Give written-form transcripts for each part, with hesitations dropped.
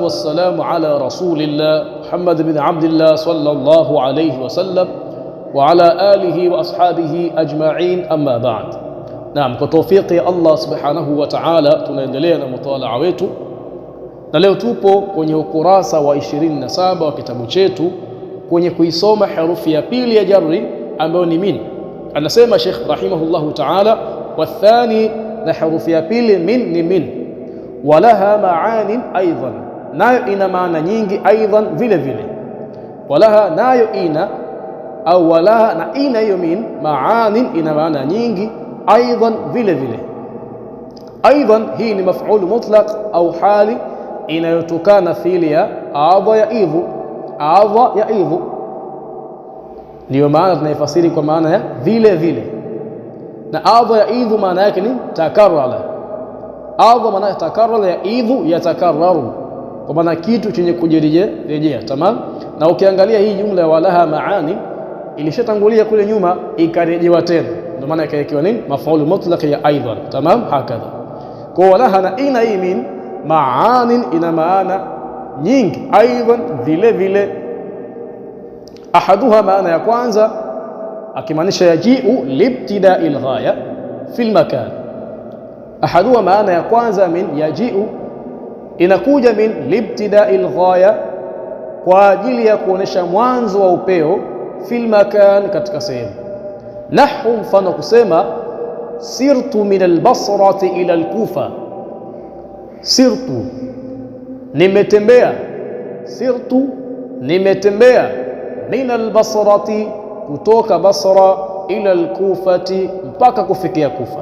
والصلاة والسلام على رسول الله محمد بن عبد الله صلى الله عليه وسلم وعلى آله وأصحابه أجمعين أما بعد. نعم, kwa tawfiki ya Allah subhanahu wa ta'ala tunaendelea na mutalaa wetu, na leo tupo kwenye ukurasa wa 27 wa kitabu chetu kwenye kuisoma herufi ya pili ya jarri ambayo ni min. Anasema Sheikh rahimahullahu ta'ala, wathani, na herufi ya pili min ni min, walaha maanin aidan, nayo ina maana nyingi, aidan vile vile. Walaha nayo ina, au walaha na ina hiyo min, maanin ina maana nyingi, aidan vile vile. Aidan hii ni maf'ul mutlaq au hali inayotokana fiili ya adha ya idhu. Adha ya idhu ndio maana tunaifasiri kwa maana ya vile vile, na adha ya idhu maana yake ni takarrara. Adha maana takarrara, ya idhu yatakarraru, kwa maana kitu chenye kujirejea. Tamam. Na ukiangalia hii jumla ya walaha maani ilishatangulia kule nyuma ikarejewa tena, ndio maana ikawekewa nini, maf'ul mutlaq ya aidan. Tamam, hakadha. Kwa walaha na ina hii min maanin ina maana nyingi, aidan vile vile. Ahaduha, maana ya kwanza, akimaanisha yajiu libtidai lghaya fi lmakan. Ahaduha, maana ya kwanza min yajiu, inakuja min libtidai lghaya, kwa ajili ya kuonesha mwanzo wa upeo, fi lmakan, katika sehemu. Nahu, mfano kusema sirtu min albasrati ila alkufa. Sirtu, nimetembea. Sirtu, nimetembea. Min albasrati, kutoka Basra, ila alkufati, mpaka kufikia Kufa.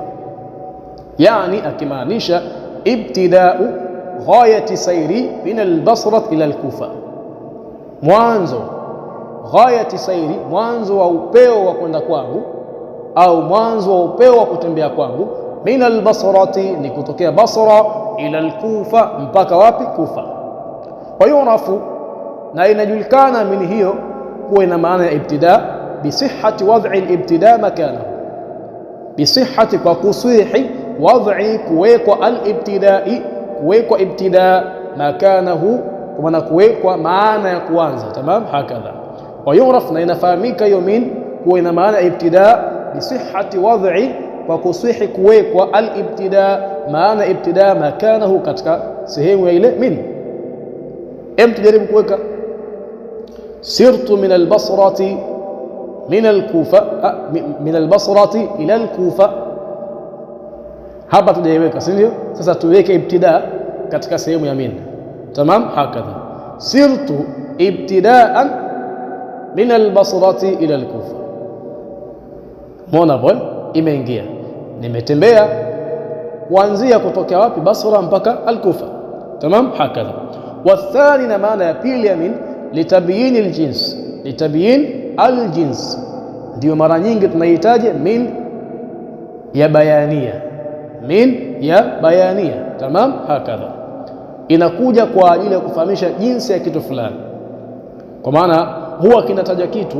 Yani akimaanisha ibtidau ghayati sayri min albasrati ila alkufa, mwanzo ghayati sayri, mwanzo wa upeo wa kwenda kwangu, au mwanzo wa upeo wa kutembea kwangu. Min albasrati, ni kutokea Basra, ila alkufa, mpaka wapi? Kufa. Kwa hiyo rafu, na inajulikana min hiyo kuwa ina maana ya ibtida, bisihhati wad'i alibtida makanahu, bisihhati, kwa kusihi, wad'i, kuwekwa, alibtidai, kuwekwa ibtida, makanahu, kwa maana kuwekwa maana ya kuanza. Tamam, hakadha. Wa yuraf, na inafahamika hiyo min kuwa ina maana ya ibtida, bisihhati wad'i, kwa kusihi, kuwekwa, alibtida, maana ibtida, makanahu, katika sehemu ya ile min. Tujaribu kuweka sirtu min albasrati min alkufa, min albasrati ila alkufa. Hapa tujaiweka, si ndio? Sasa tuweke ibtida katika sehemu ya min. Tamam, hakadha. Sirtu ibtidaan min albasrati ila alkufa. Mona bwana, imeingia. Nimetembea kuanzia kutokea wapi? Basra mpaka alkufa. Tamam, hakadha. Wathani, na maana ya pili ya min, litabyin aljins. Litabyin aljins, ndio mara nyingi tunahitaji min ya bayania. Min ya bayania. Tamam, hakadha. Inakuja kwa ajili ya kufahamisha jinsi ya kitu fulani, kwa maana huwa kinataja kitu,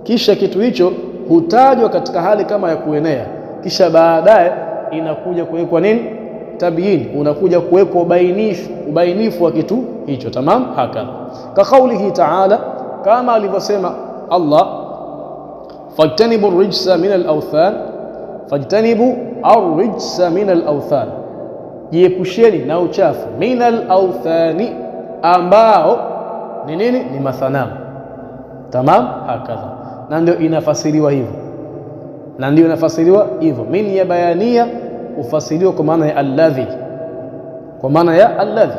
kisha kitu hicho hutajwa katika hali kama ya kuenea, kisha baadaye inakuja kuwekwa nini? Tabyin, unakuja kuwekwa ubainifu wa kitu hicho. Tamam, hakadha. Ka qawlihi ta'ala, kama alivyosema Allah, fajtanibu rijsa min al-awthan. Fajtanibu ar-rijsa min al-awthan, jiepusheni na uchafu, min al-awthani, ambao ni nini? Ni mathanamu. Tamam, hakadha. Na ndio inafasiriwa hivyo, na ndio inafasiriwa hivyo. Min ya bayania ufasiriwa kwa maana ya alladhi, kwa maana ya alladhi.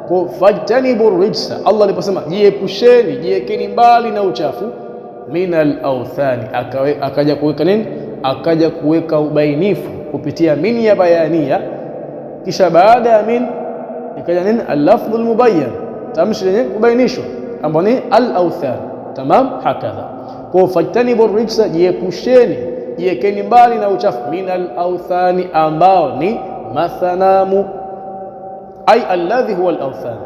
Kwa fajtanibu rijsa, Allah aliposema jiepusheni, jiekeni mbali na uchafu, min al-awthani, akaja kuweka nini? Akaja kuweka ubainifu kupitia min ya bayania, kisha baada ya min ikaja nini? Al-lafdhu al-mubayyan, tamshi lenye kubainishwa, ambao ni al-awthan. Tamam, hakadha. Kwa fajtanibu rijsa, jiepusheni, jiekeni mbali na uchafu, min al-awthani, ambao ni mathanamu, ay alladhi huwa al-awthan.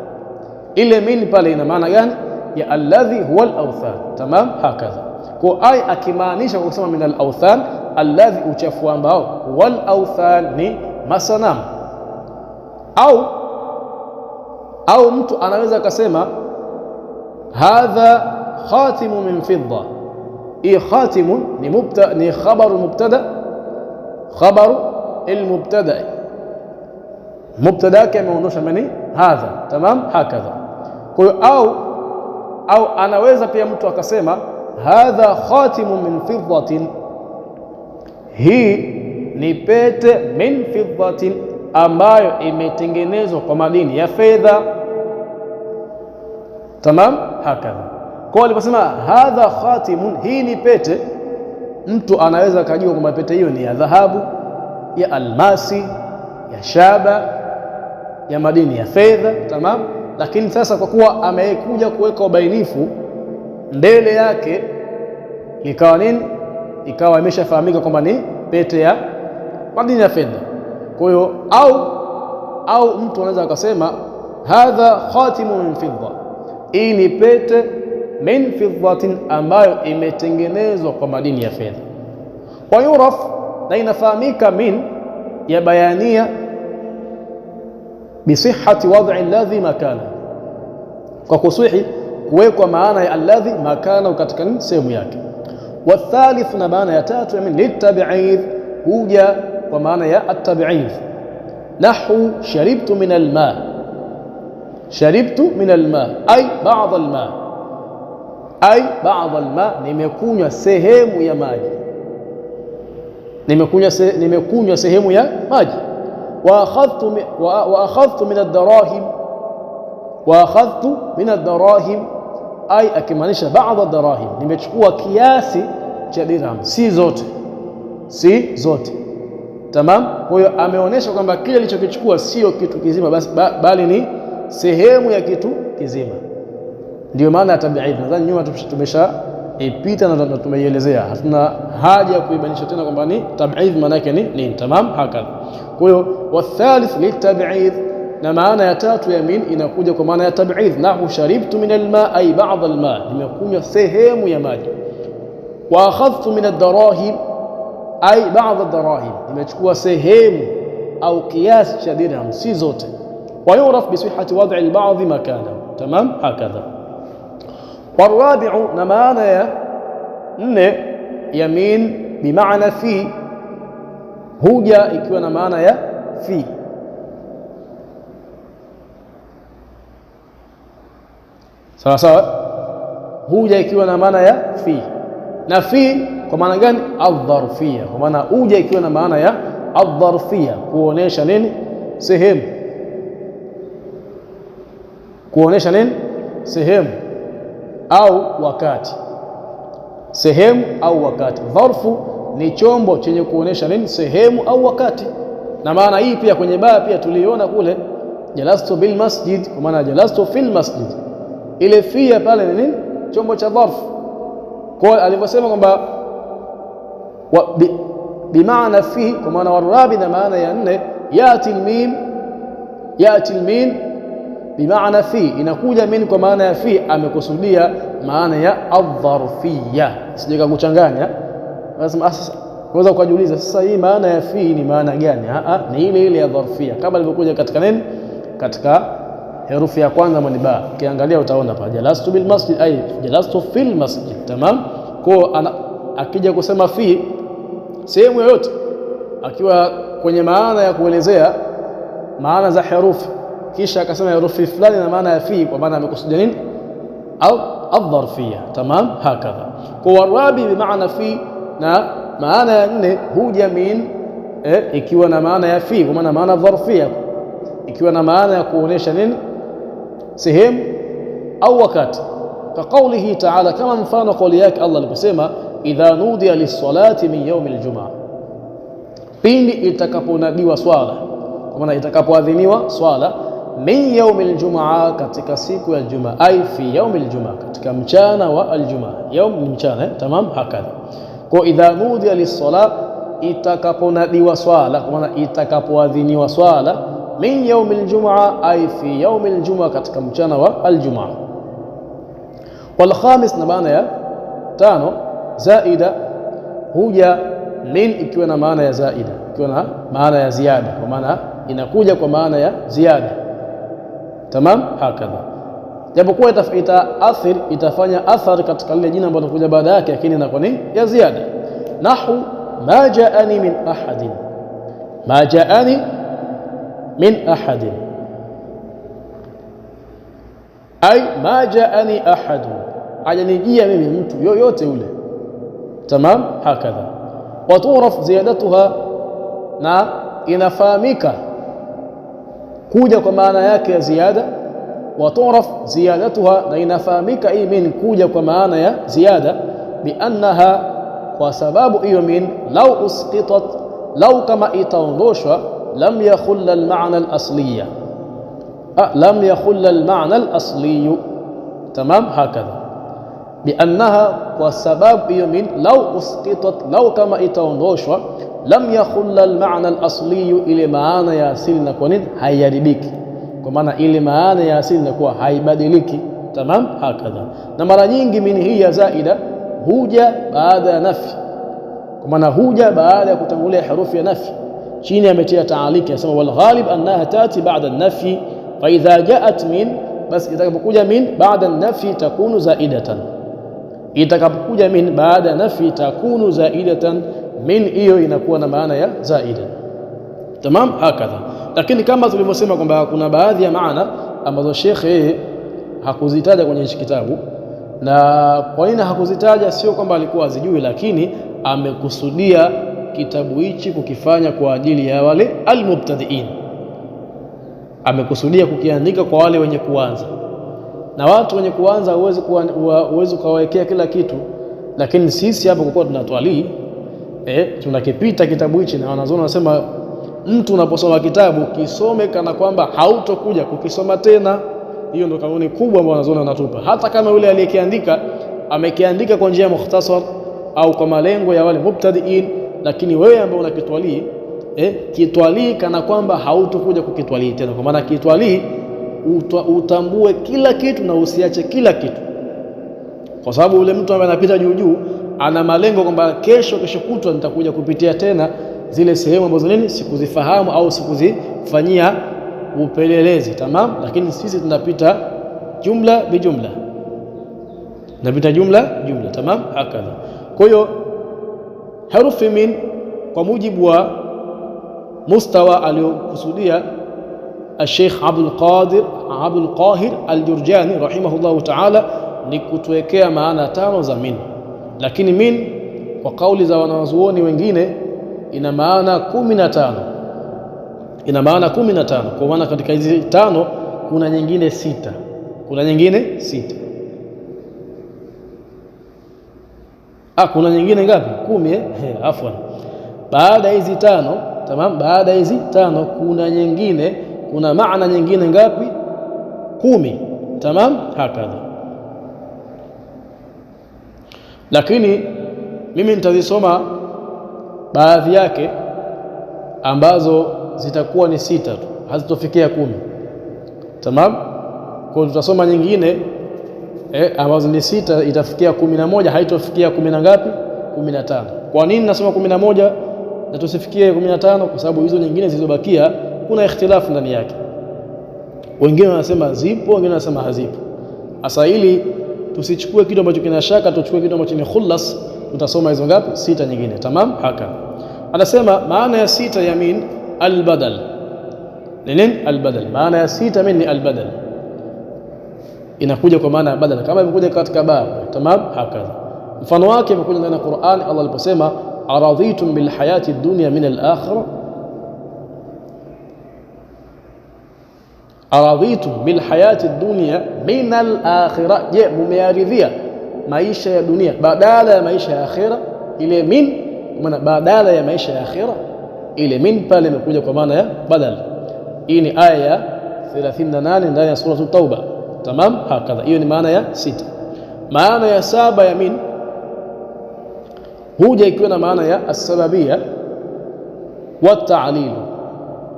Ile min pale ina maana gani? Ya alladhi huwa al-awthan. Tamam, hakadha. Kwa ay akimaanisha kwa kusema min al-awthan, alladhi, uchafu ambao, wal awthan, ni masanamu. Au Au mtu anaweza akasema hadha khatimu min fidda. Hii khatimu ni khabaru mubtada, khabaru almubtada, mubtada yake ameondosha mani hadha. Tamam, hakadha. Kwa hiyo au anaweza pia mtu akasema hadha khatimu min fiddatin, hii ni pete min fiddatin ambayo imetengenezwa kwa madini ya fedha. Tamam, hakadha. Kwa aliposema hadha khatimun, hii ni pete, mtu anaweza akajua kwamba pete hiyo ni ya dhahabu, ya almasi, ya shaba, ya madini ya fedha. Tamam, lakini sasa kwa kuwa amekuja kuweka ubainifu mbele yake, ikawa nini? Ikawa imeshafahamika kwamba ni pete ya madini ya fedha. Kwa hiyo au mtu anaweza akasema hadha khatimu min fidda, hii ni pete min fiddatin ambayo imetengenezwa kwa madini ya fedha. Wa yuraf, na inafahamika min ya bayania bisihhati wad'i alladhi makana, kwa kusihi kuwekwa maana ya alladhi makana katika sehemu yake. Wa thalith, na maana ya tatu ya min litab'idh, huja kwa maana ya at-tab'idh. Nahu sharibtu min alma, sharibtu min alma ay ba'd alma, ay ba'd alma, nimekunywa sehemu ya maji, nimekunywa sehemu ya maji. Wa akhadhtu min ad-darahim, wa akhadhtu min ad-darahim ay akimaanisha ba'd ad-darahim, nimechukua kiasi cha dirham, si zote, si zote. Tamam. Kwa hiyo ameonyesha kwamba kile alichokichukua sio kitu kizima basi, bali ni sehemu ya kitu kizima. Ndio maana ya tab'idh. Nadhani nyuma tumeshaipita na tumeielezea, hatuna haja ya kuibainisha tena kwamba ni tab'idh maana yake ni nini. Tamam, hakadha. Kwa hiyo wathalith litab'idh, na maana ya tatu ya min inakuja kwa maana ya tab'idh. Nahu sharibtu min alma ay ba'd alma, nimekunywa sehemu ya maji. Wa akhadhtu min ad-darahim ay ba'd ad-darahim, nimechukua sehemu au kiasi cha dirham, si zote. Wa yuraf bi sihhati wad'i al-ba'd makana. Tamam, hakadha. Warabi'u, na maana ya nne ya min bi maana fi, huja ikiwa na maana ya fi. Sawa sawa, huja ikiwa na maana ya fi. Na fi kwa maana gani? Adh-dharfiyya, kwa maana huja ikiwa na maana ya adh-dharfiyya, kuonesha nini? Sehemu. Kuonesha nini? Sehemu au wakati. Sehemu au wakati. Dharfu ni chombo chenye kuonesha nini? Sehemu au wakati. Na maana hii pia kwenye baa pia tuliona kule, jalastu bil masjid, kwa maana jalastu fil masjid. Ile fia pale ni nini? Chombo cha dharfu. Kwa alivyosema kwamba bimaana fi, kwa maana warabi, na maana ya nne yati almim bimaana fi, inakuja min kwa maana ya fi, amekusudia maana ya adh-dharfiyya. Sijaka kuchanganya, lazima unaweza kujiuliza sasa hii maana ya fi ni maana gani? Ni ile ile ya dharfiyya kama ilivyokuja katika nini, katika herufi ya kwanza mwenye ba. Ukiangalia utaona pa jalastu bil masjid ay jalastu fil masjid. Tamam. Kwa akija kusema fi sehemu yoyote, akiwa kwenye maana ya kuelezea maana za herufi, kisha akasema herufi fulani na maana ya fi, kwa maana amekusudia nini? Au adh-dharfiyya. Tamam, hakadha. Kwa warabi bi maana fi, na maana ya nne huja min ikiwa na maana ya fi, kwa maana dharfiyya, ikiwa na maana ya kuonesha nini? Sehemu au wakati. Ka qawlihi ta'ala, kama mfano kauli yake Allah aliposema idha nudiya lis-salati min yawm al-jum'ah, pindi itakaponadiwa swala, kwa maana itakapoadhiniwa swala, min yawm al-jum'ah, katika siku ya Ijumaa, ay fi yawm al-jum'ah, katika mchana wa al-Ijumaa. Yawm ni mchana. Tamam, hakadha. Kwa idha nudiya lis-salat, itakaponadiwa swala, kwa maana itakapoadhiniwa swala, min yawm al-jum'ah ay fi yawm al-jum'ah, katika mchana wa al-Jum'ah. Wal khamis, na maana ya tano zaida, huja min ikiwa na maana ya zaida, ikiwa na maana ya ziada, kwa maana inakuja kwa maana ya ziada. Tamam, hakadha. Japokuwa itafanya athari katika lile jina ambalo linakuja baada yake, lakini inakuwa ni ya ziada. Nahu ma jaani min ahadin, ma jaani min ahadin ay ma jaani ahadun, hajanijia mimi mtu yoyote ule. Tamam, hakadha. Wa turaf ziyadatuha, na inafahamika kuja kwa maana yake ya ziada. Wa turaf ziyadatuha, na inafahamika hii min kuja kwa maana ya ziada, bi annaha, kwa sababu hiyo min law usqitat, law kama itaondoshwa, lam yakhulla al-ma'na al-asliya, lam yakhulla al-ma'na al-asliya. Tamam, hakadha. Biannaha, kwa sababu hiyo min law usqitat, law kama itaondoshwa, lam yakhulla al-ma'na al-asliyu, ile maana ya asili na kwa nini haiharibiki, kwa maana ile maana ya asili inakuwa haibadiliki. Tamam, hakadha. Na mara nyingi min hii ya zaida huja baada ya nafi, kwa maana huja baada ya kutangulia herufi ya nafi. Chini ametia taaliki, anasema wal ghalib annaha tati ba'da an-nafi, fa idha ja'at min, bas itakapokuja min baada an-nafi takunu zaidatan, itakapokuja min baada ya nafi takunu zaidatan, min hiyo inakuwa na maana ya zaida. Tamam, hakadha. Lakini kama tulivyosema kwamba kuna baadhi ya maana ambazo shekhe hakuzitaja kwenye hichi kitabu, na kwa nini hakuzitaja? Sio kwamba alikuwa azijui, lakini amekusudia kitabu hichi kukifanya kwa ajili ya wale almubtadiin, amekusudia kukiandika kwa wale wenye kuanza. Na watu wenye kuanza huwezi ukawawekea kila kitu, lakini sisi hapa kwa tunatwalii tunakipita kitabu hichi, na wanazuoni wanasema mtu unaposoma kitabu kisome kana kwamba hautokuja kukisoma tena. Hiyo ndio kanuni kubwa ambayo wanazuoni wanatupa. Hata kama yule aliyekiandika amekiandika kwa njia ya mukhtasar au kwa malengo ya wale mubtadiin, lakini wewe ambao unakitwalii kitwalii kana kwamba hautokuja kukitwalii tena, kwa maana kitwalii utambue kila kitu na usiache kila kitu, kwa sababu yule mtu ambaye anapita juu juu ana malengo kwamba kesho kutwa nitakuja kupitia tena zile sehemu ambazo nini sikuzifahamu au sikuzifanyia upelelezi. Tamam, lakini sisi tunapita jumla bijumla, tunapita jumla. Tamam, hakadha. Kwa hiyo herufi min kwa mujibu wa mustawa aliyokusudia Sheikh Abdul Qahir Al-Jurjani rahimahullahu ta'ala ni kutuwekea maana 5 za min, lakini min kwa kauli za wanazuoni wengine ina maana 15, ina maana 15, kwa maana katika hizi 5 kuna nyingine 6, kuna nyingine 6. Kuna nyingine ngapi? 10 afwan. Baada hizi 5, tamam, baada hizi 5 kuna nyingine, kuna maana nyingine ngapi? 10. Tamam, hakadha. Lakini mimi nitazisoma baadhi yake ambazo zitakuwa ni 6 tu, hazitofikia 10. Tamam, kwa tutasoma nyingine ambazo ni 6 itafikia 11, haitofikia 10 na ngapi? 15. Kwa nini nasema 11 na tusifikie 15? Kwa sababu hizo nyingine zilizobakia kuna ikhtilafu ndani yake, wengine wanasema zipo, wengine wanasema hazipo. Hasa ili tusichukue kitu ambacho kina shaka, tuchukue kitu ambacho ni khulas, tutasoma hizo ngapi? 6 nyingine. Tamam, haka anasema maana ya 6 ya min albadal. Nini albadal? Maana ya 6 min ni albadal, inakuja kwa maana ya badal kama imekuja katika bab. Tamam, haka mfano wake imekuja ndani ya Qur'an, Allah aliposema aradhitum bil hayati dunya min al-akhirah, aradhitum bil hayati dunya min al-akhirah. Je, mumearidhia maisha ya dunia badala ya maisha ya akhira? Ile min maana badala ya maisha ya akhira, ile min pale imekuja kwa maana ya badal. Hii ni aya ya 38 ndani ya sura at-Tauba. Tamam, hakadha. Hiyo ni maana ya 6. Maana ya 7 ya min huja ikiwa na maana ya as-sababiyya wa ta'lil.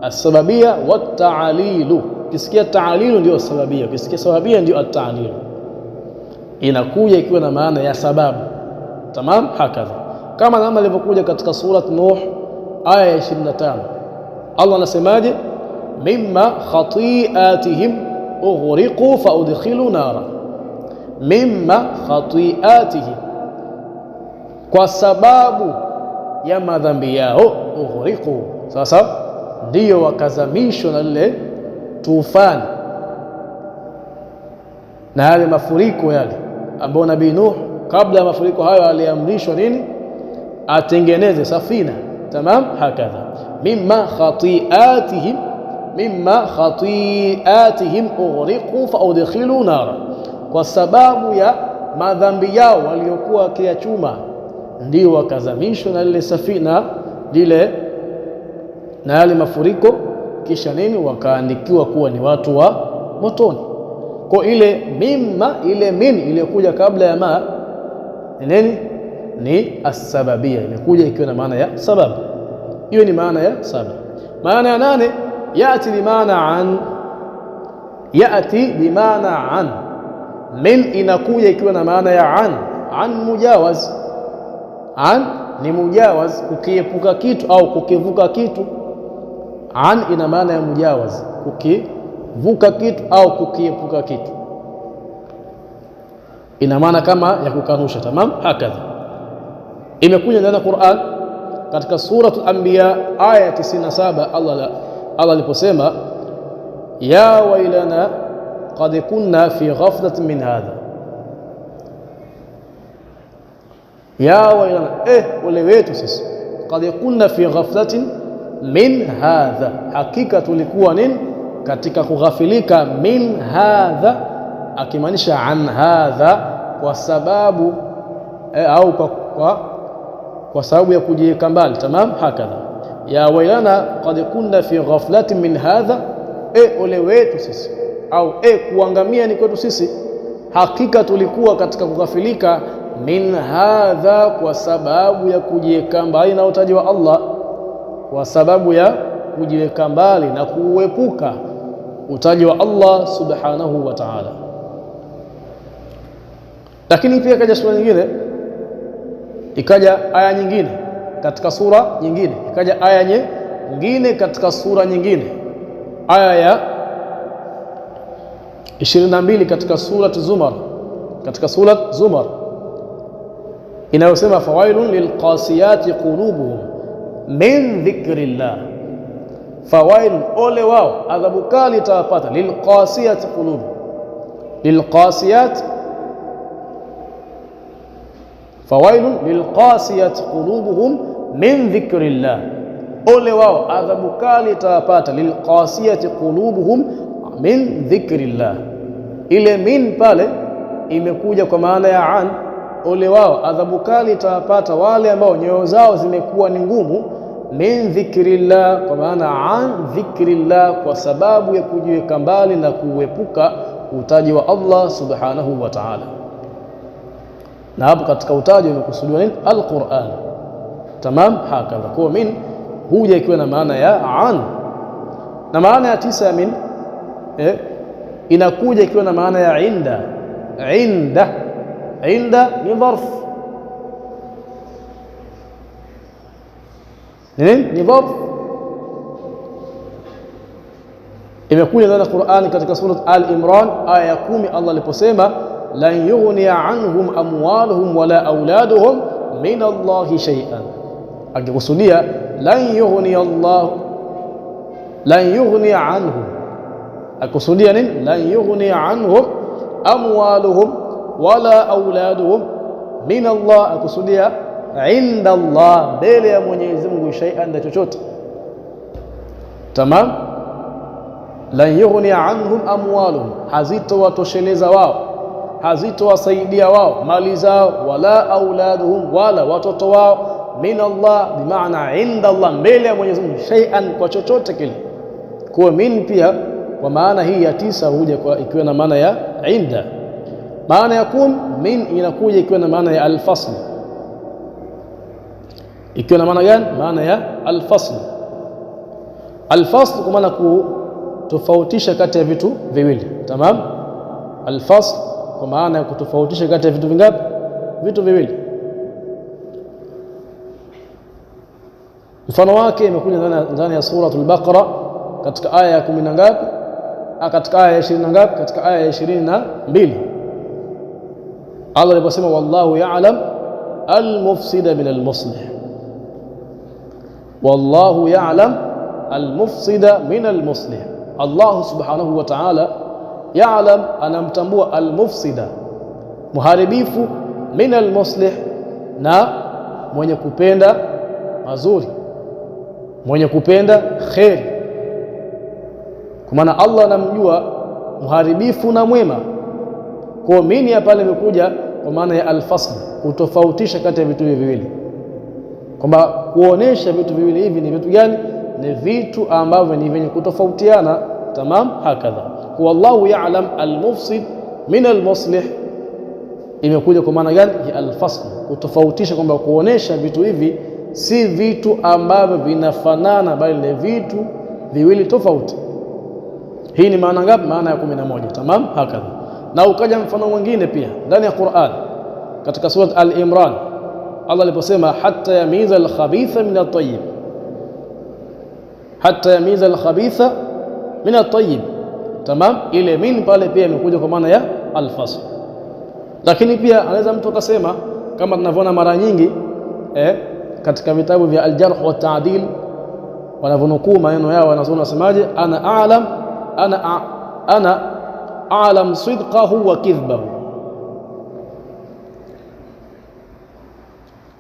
As-sababiyya wa ta'lil, ukisikia ta'lil ndio sababiyya, ukisikia sababiyya ndio at-ta'lil. Inakuja ikiwa na maana ya sababu. Tamam, hakadha, kama namna ilivyokuja katika surat Nuh aya ya 25. Allah anasemaje? mimma khati'atihim ughriqu fa udkhilu nara, mimma khati'atihim, kwa sababu ya madhambi yao, ughriqu, sasa ndiyo wakazamishwa na lile tufani na yale mafuriko yale ambao Nabii Nuh kabla ya mafuriko hayo aliamrishwa nini? Atengeneze safina. Tamam, hakadha mimma khati'atihim ughriqu fa udkhilu nara, kwa sababu ya madhambi yao waliokuwa wakiyachuma ndio wakazamishwa na lile safina lile na yale mafuriko, kisha nini? Wakaandikiwa kuwa ni watu wa motoni. Kwa ile mimma, ile min iliyokuja kabla ya ma ni nini? Ni asbabia, imekuja ikiwa na maana ya sababu. Hiyo ni maana ya saba. Maana ya nane, yati bimaana an. Min inakuja ikiwa na maana ya an mujawaz. An ni mujawaz, kukiepuka kitu au kukivuka kitu. An ina maana ya mujawaz, kukivuka kitu au kukiepuka kitu, ina maana kama ya kukanusha. Tamam, hakadha imekuja ndani ya Qur'an katika suratul Anbiya aya 97, Allah aliposema ya wailana qad kunna fi ghaflatin min hadha, ya wailana, ole wetu sisi, qad kunna fi ghaflatin min hadha, hakika tulikuwa nini? Katika kughafilika. Min hadha akimaanisha an hadha, kwa sababu au kwa sababu ya kujiweka mbali. Tamam, hakadha ya wailana qad kunna fi ghaflatin min hadha, ole wetu sisi, au kuangamia ni kwetu sisi, hakika tulikuwa katika kughafilika. Min hadha, kwa sababu ya kujiweka mbali na utaji wa Allah, kwa sababu ya kujiweka mbali na kuepuka utaji wa Allah subhanahu wa ta'ala. Lakini pia kaja sura nyingine, ikaja aya nyingine katika sura nyingine, ikaja aya nyingine katika sura nyingine, aya ya 22 katika surat Zumar, katika surat Zumar inayosema fawailun lilqasiyati qulubuhum min dhikrillah. Fawailun, ole wao, adhabu kali itawapata, lilqasiyati qulubuhum, lilqasiyat, fawailun lilqasiyati qulubuhum min dhikrillah, ole wao, adhabu kali itawapata, lilqasiyati qulubuhum min dhikrillah. Ile min pale imekuja kwa maana ya an, ole wao, adhabu kali itawapata wale ambao nyoyo zao zimekuwa ni ngumu. Min dhikrillah, kwa maana an dhikrillah, kwa sababu ya kujiweka mbali na kuepuka utaji wa Allah subhanahu wa ta'ala. Na hapo katika utaji umekusudiwa nini? Al-Qur'an. Tamam, hakadha. Kwa min huja ikiwa na maana ya an. Na maana ya 9 ya min inakuja ikiwa na maana ya inda. Inda ni dharf, ni dharf. Imekuja ndani ya Qur'an katika surat Al-Imran aya ya 10, Allah aliposema lan yughniya anhum amwaluhum wala auladuhum min Allahi shay'an, akikusudia lan yughniya anhum, akusudia nini? Lan yughniya anhum amwaluhum wala auladuhum min Allah, akusudia inda Allah, mbele ya Mwenyezi Mungu, shay'an, chochote. Tamam, lan yughniya anhum amwaluhum, hazitowatosheleza wao, hazitowasaidia wao mali zao, wala auladuhum, wala watoto wao, min Allah, bimaana inda Allah, mbele ya Mwenyezi Mungu, shay'an, kwa chochote kile. Kwa min pia kwa maana hii ya 9 huja kwa ikiwa na maana ya inda. Maana ya 10 min inakuja ikiwa na maana ya al-fasl. Ikiwa na maana gani? Maana ya al-fasl. Al-fasl kwa maana kutofautisha kati ya vitu viwili. Tamam, al-fasl kwa maana ya kutofautisha kati ya vitu vingapi? Vitu viwili. Mfano wake imekuja ndani ya suratul Baqara katika aya ya 10 ngapi? katika aya ya 20 ngapi? Katika aya ya 22 Allah aliposema wallahu ya'lam al-mufsida min al-muslih. Wallahu ya'lam al-mufsida min al-muslih. Allah subhanahu wa ta'ala ya'lam, anamtambua al-mufsida, muharibifu, min al-muslih, na mwenye kupenda mazuri, mwenye kupenda khair. Kwa maana Allah anamjua muharibifu na mwema. Kwa mini hapa imekuja kwa maana ya al-fasl, kutofautisha kati ya vitu hivi viwili, kwamba kuonesha vitu viwili hivi ni vitu gani, ni vitu ambavyo ni vyenye kutofautiana. Tamam, hakadha. Kwa wallahu ya'lam al-mufsid min al-muslih imekuja kwa maana gani? Ya al-fasl, kutofautisha, kwamba kuonesha vitu hivi si vitu ambavyo vinafanana, bali ni vitu viwili tofauti. Hii ni maana ngapi? Maana ya 11. Tamam, hakadha. Na ukaja mfano mwingine pia ndani ya Qur'an katika sura Al-Imran, Allah aliposema hatta yamiza al-khabitha min at-tayyib, hatta yamiza al-khabitha min at-tayyib. Tamam, ile min pale pia imekuja kwa maana ya al-fasl. Lakini pia anaweza mtu akasema kama tunavyoona mara nyingi katika vitabu vya al-jarh wa ta'dil, wanavunukuu maneno yao, wanasemaje? ana a'lam sidqahu wa kidhbahu.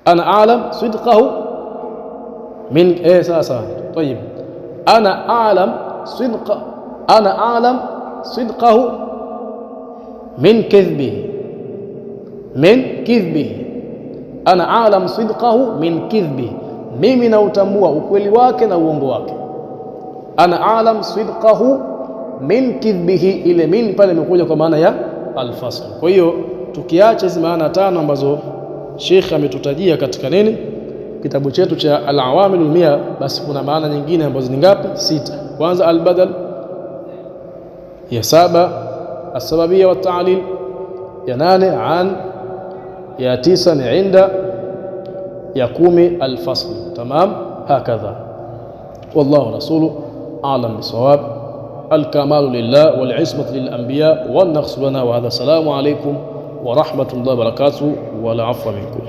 Ana a'lam sidqahu min sasa. طيب ana a'lam sidqahu min kidhbihi, min kidhbihi. Ana a'lam sidqahu min kidhbihi, mimi nautambua ukweli wake na uongo wake. Ana a'lam sidqahu min kidhbihi, ile min pale imekuja kwa maana ya al-fasl. Kwa hiyo tukiacha hizi maana tano ambazo Sheikh ametutajia katika nini kitabu chetu cha al-awamilul mia, basi kuna maana nyingine ambazo ni ngapi? 6. Kwanza al-badal, ya 7 as-sababiyya wa ta'lil, ya 8 an, ya 9 ni inda, ya 10 al-fasl. Tamam, hakadha. Wallahu rasuluhu a'lam bisawab. الكمال لله والعصمة للأنبياء والنقص لنا. وهذا السلام عليكم ورحمة الله وبركاته، والعفو منكم.